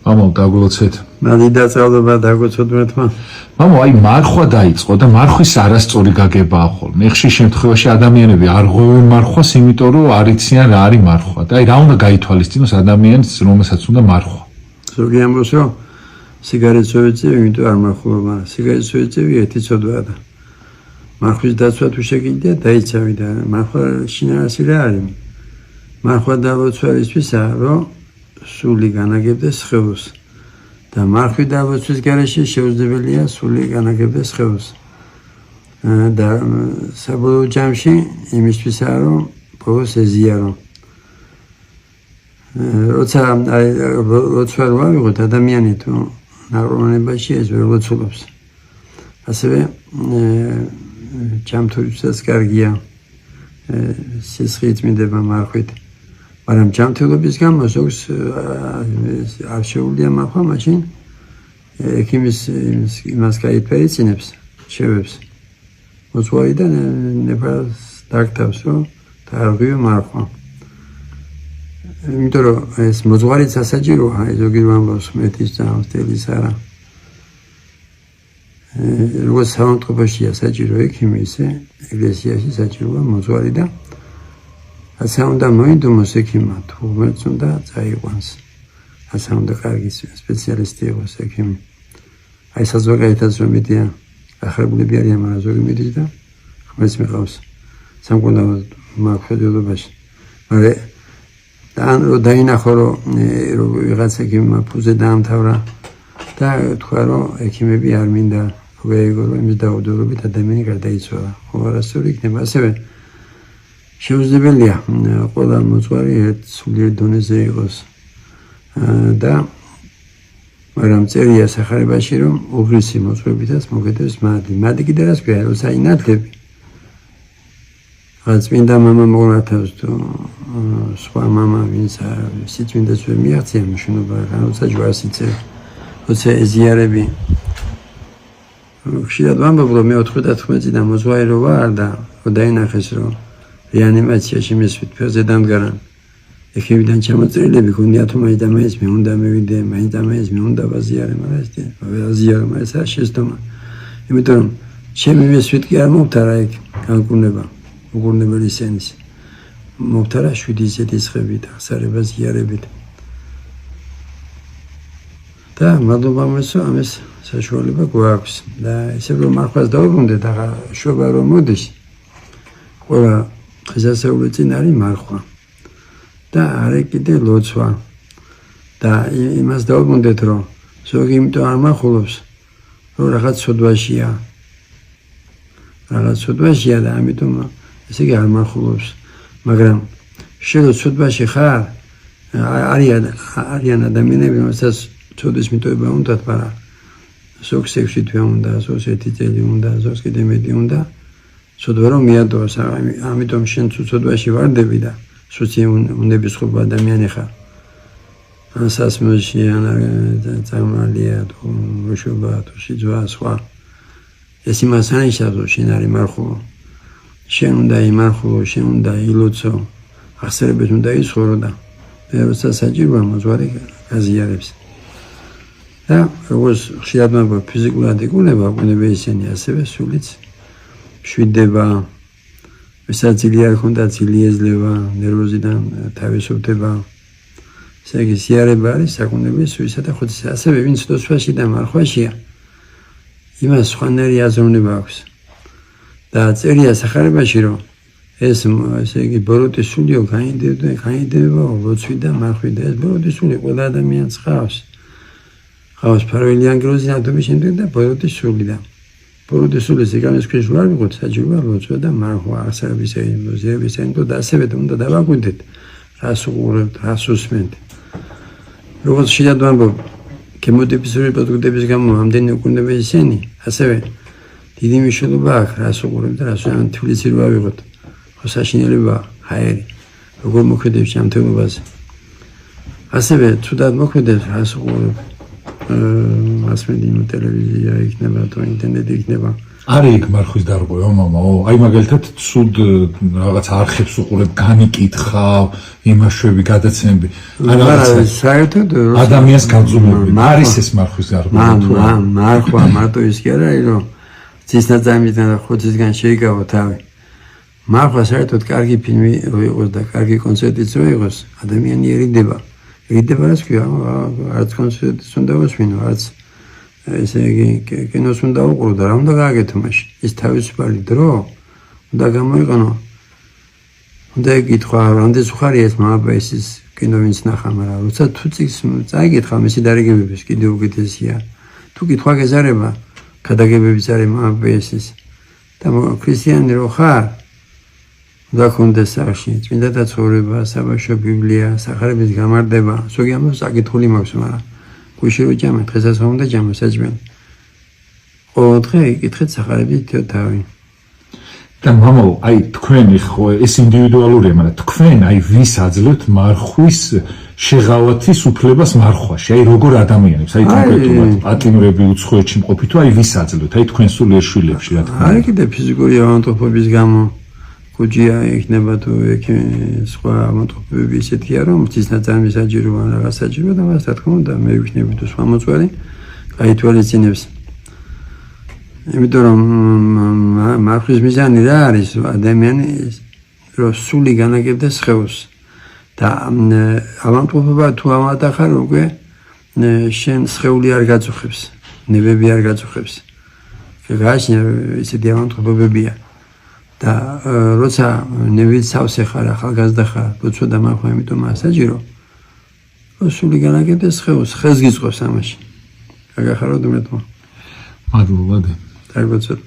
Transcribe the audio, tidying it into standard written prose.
Mamo, dagulocet. Madida წავდება დაგოცოდმეთმა. Mamo, აი მარხვა დაიწყო და მარხვის არასწორი გაგებაა ხოლმე. ხშირ შემთხვევაში ადამიანები არ ღვევენ მარხვას, იმიტომ რომ არ იციან რა არის მარხვა. და აი რა უნდა გაითვალისწინოს ადამიანს, რომელსაც უნდა მარხვა. ზოგი ამბობს, რომ სიგარეტს ვეწევი, იმიტომ არ მარხულობ, მაგრამ სიგარეტს ვეწევი ერთი ცოდვაა და მარხვის დაცვა თუ შეგიძლია დაიცავი და მარხვა შინაარსი რა არის? მარხვა დალოცვალისთვისა, რომ სული განაგებდეს სხეულს. და მარხვი დალოცვის გარეშე შეუძლებელია სული განაგებდეს სხეულს. და საბოლოო ჯამში იმისთვისაა, რომ ბოლოს ეზიარო. როცა ლოცვა რო ავიღოთ ადამიანი თუ ნაყრონებაში ეს ვერ ლოცულობს. ასევე ჯამთვლისას კარგია სისხლი წმინდება მარხვით. მაგრამ ჯანმრთელობის გამო ზოგს არ შეუძლია მარხვა, მაშინ ექიმის იმას გაიფერიცინებს, შევებს. მოძღვარიდან ნეფას დაგტავს, რომ დაარღვიო მარხვა. იმიტომ რომ ეს მოძღვარიც ასაჭიროა, ზოგი რომ ამბობს მეთის წამსტელის არა. როგორც სამართლებაშია საჭირო ექიმი, ისე ეკლესიაში საჭიროა მოძღვარი და ასე უნდა მოინდომოს ექიმმა, თუ ღმერთს უნდა წაიყვანს. ასე უნდა კარგი სპეციალისტი იყოს ექიმი. აი საზოგადოებაც რომ მიდიან, ახალგულები არიან, მაგრამ ზოგი მიდის და ღმერთს მიყავს სამკურნალო მართლობაში. მაგრამ და დაინახო რომ ვიღაც ექიმმა ფუძე დაამთავრა და თქვა რომ ექიმები არ მინდა ვეიგო რომ იმის დაუდრობით ადამიანი გარდაიცვალა. ხო არასწორი იქნება ასევე შეუძლებელია ყველა მოძღვარი ერთ სულიერ დონეზე იყოს და მაგრამ წერია სახარებაში რომ უღრისი მოძღვებითაც მოგეთებს მადი. მადი კიდე რას ქვია, როცა ინათლები რაც მინდა მამა მოგნათავს თუ სხვა მამა ვინც სიწმინდეს ვერ მიაღწია მშენობა, როცა ჯვარს იწევ, როცა ეზიარები ხშირად ვამბობ რომ მე 99 წლიდან მოძღვარი რო ვარ და დაინახეს რომ რეანიმაციაში მისვით ფერზე დამდგარან ექიმიდან ჩამოწერილები გონია თუ მაინც და მაინც მე უნდა მივიდე, მაინც და მაინც მე უნდა ვაზიარე, მაგრამ ეს ვაზიარო, მაგრამ ეს არ შეცდომა. იმიტომ რომ ჩემი მისვით კი არ მომთარა ეგ განკურნება, უგურნებელი სენის. მომთარა 7 ისეთი სხებით, აღსარება ზიარებით. და მადლობა მესო ამის საშუალება გვაქვს და ესე რომ მარხვას დაუბრუნდეთ, ახლა შობა რომ მოდის. ყველა დღესასწაული წინ არის მარხვა და არის კიდე ლოცვა და იმას დაუბრუნდეთ რომ ზოგი იმიტომ არ მარხულობს რომ რაღაც სოდვაშია და ამიტომ ესე იგი არ მარხულობს, მაგრამ შენ სოდვაში ხარ არიან ადამიანები რომელსაც ცოდვის მიტოვება უნდათ, მაგრამ ზოგს 6 თვე უნდა, ზოგს 1 წელი უნდა, ზოგს კიდე მეტი უნდა ცოდვა რომ მიადოს, ამიტომ შენ ცოდვაში ვარდები და სუცი უნდების ხობა ადამიანი ხარ. ან სასმელში, ან წამალია, თუ მშობა, თუ სიძვა, სხვა. ეს იმას ანიშნავს, რომ შენ არის მარხულო. შენ უნდა იმარხულო, შენ უნდა ილოცო, აღსარებებს უნდა იცხოვრო და როცა საჭიროა მოძღვარი გაზიარებს. და როგორც ხშირად ვამბობ, ფიზიკურად იგუნება, იგუნება ისინი ასევე სულიც მშვიდება, ვისაც ძილი არ ქონდა ძილი ეძლევა, ნერვოზიდან თავისუფლდება. ესე იგი სიარება არის საკუთრების სულისა და ხუთისა. ასევე ვინც ლოცვაში და მარხვაშია, იმას სხვანაირი აზროვნება აქვს. და წერია სახარებაში რომ ეს ესე იგი ბოროტი სულიო გაინდება ლოცვით და მარხვით და ეს ბოროტი სული ყველა ადამიანს ხავს. ხავს ფარველი ანგელოზი ნადობის შემდეგ და ბოროტი სული და ბოროტი სულის იგამის ქვეშ ვარ ვიღოთ საჭიროა ლოცვა და მარხვა აღსარების ეზიების ენდო და ასევე უნდა დავაკვირდეთ რას უყურებთ, რას უსმენთ. როგორც შეიძლება ვამბობ, ქემოდების პროდუქტების გამო ამდენი უკუნება ისინი, ასევე დიდი მნიშვნელობა აქვს რას უყურებთ და რას ან თბილისი რო ავიღოთ. ხო საშინელება ჰაერი. როგორ მოქმედებს ჯანმრთელობაზე. ასევე თუდად მოქმედებს რას უყურებთ. მასმედია, ტელევიზია იქნება, თუ ინტერნეტი იქნება. არის იქ მარხვის დარღვევა მამაო? აი მაგალითად ცუდ რაღაც არხებს უყურებ, განიკითხავ, იმაშვები, გადაცემები. აი რაღაცა საერთოდ ადამიანს განზომები. არის ეს მარხვის დარღვევა თუ არა? მარხვა მარტო ის კი არა, რომ ცისნაძამიდან და ხუთისგან შეიკავო თავი. მარხვა საერთოდ კარგი ფილმი რო იყოს და კარგი კონცერტიც რო იყოს, ადამიანი ერიდება. ერიდება რაც ქვია, არც კონცერტიც უნდა მოსმინო, არც ესე იგი კინოს უნდა უყურო და რა უნდა გააკეთო მაშინ? ის თავისუფალი დრო უნდა გამოიყენო. უნდა ეკითხა, რამდენს უხარია ეს მამაბაისის კინო ვინც ნახა, მაგრამ როცა თუ წიგს წაიკითხა მისი დარიგებების კიდევ უკეთესია. თუ კითხვა გეზარება, გადაგებებიც არის მამაბაისის და ქრისტიანი რო ხარ, უნდა გქონდეს სახში წმინდათა ცხოვრება, საბავშვო ბიბლია, სახარების გამარდება, ზოგი ამას საკითხული მაქვს, მაგრამ გუში რო ჯამე, დღესაც რომ უნდა ჯამე საჭმელი. ყოველ დღე იკითხეთ სახარების თავი. და მამაო, აი თქვენი ხო ეს ინდივიდუალურია, მაგრამ თქვენ აი ვის აძლევთ მარხვის შეღავათის უფლებას მარხვაში? აი როგორ ადამიანებს, აი კონკრეტულად პატიმრები უცხოეთში მყოფი თუ აი ვის აძლევთ? აი თქვენ სულიერ შვილებში რა თქმა უნდა. აი კიდე ფიზიკური ავადმყოფობის გამო კუჯია იქნება თუ სხვა ავადმყოფობები ისეთია, რომ ცისნაძამი საჭიროა, რაღაც საჭიროა და მას რა თქმა უნდა მე ვიქნები თუ სხვა მოწვევი გაითვალისწინებს. იმიტომ რომ მარხვის მიზანი რა არის? ადამიანი რომ სული განაგებდეს სხეულს და ავადმყოფობა თუ ამატახარ უკვე შენ სხეული არ გაწუხებს, ნებები არ გაწუხებს. გააჩნია ისეთი ავადმყოფობებია და როცა ნევით სავსე ხარ, ახალგაზრდა ხარ, როცა და მარხვა იმიტომ მასაჯირო რომ სული განაგებდეს სხეულს, ხელს გიწყობს ამაში. გაგახაროთ უმეტო. მადლობა. That was it.